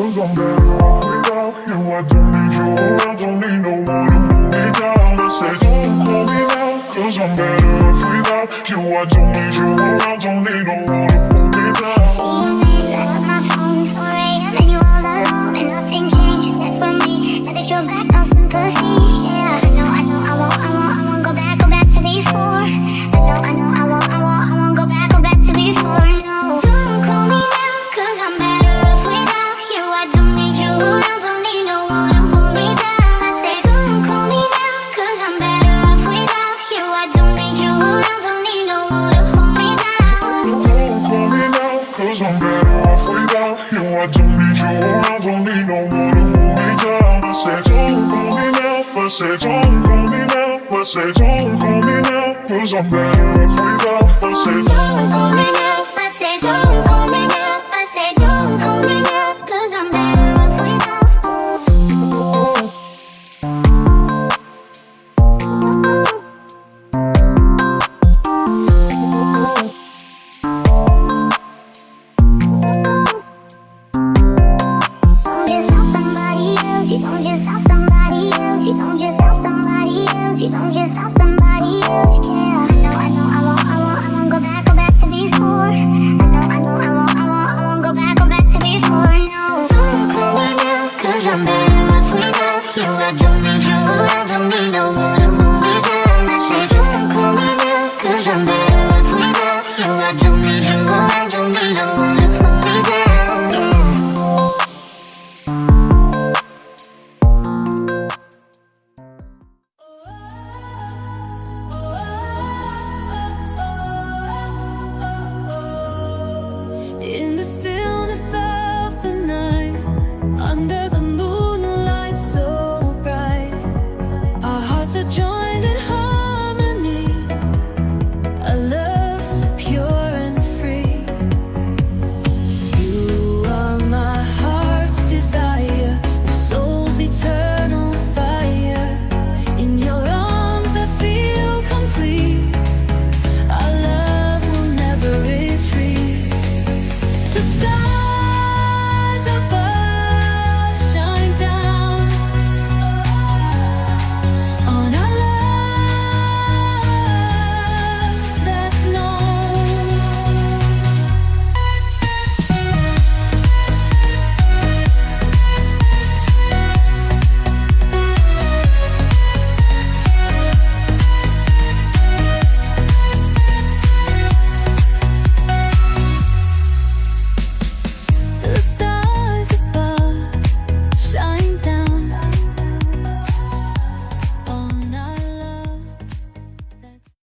Cause I'm better off without you. I don't need you around, don't need no one to hold me down. I say don't call me now, cause I'm better off without you. I don't need you around, don't need no one to hold me down. See you later, I got my phone 4 a.m. and you all alone and nothing changed except for me. Now that you're back, no sympathy. Yeah, I won't go back to before. I won't go back to before. No, don't call me now, cause I'm better off without you. I don't need you around, don't need no one to hold me down. I say don't call me now, cause I'm better off without you. I don't need you around, don't need no one to hold me down. Don't call me now, cause I'm better off without you. I don't need you around, don't need no one to hold me down. I say don't call me now, I say don't call me now, I say don't call me now, cause I'm better off without. I say Don't call me now, I say don't call me now, I say don't call me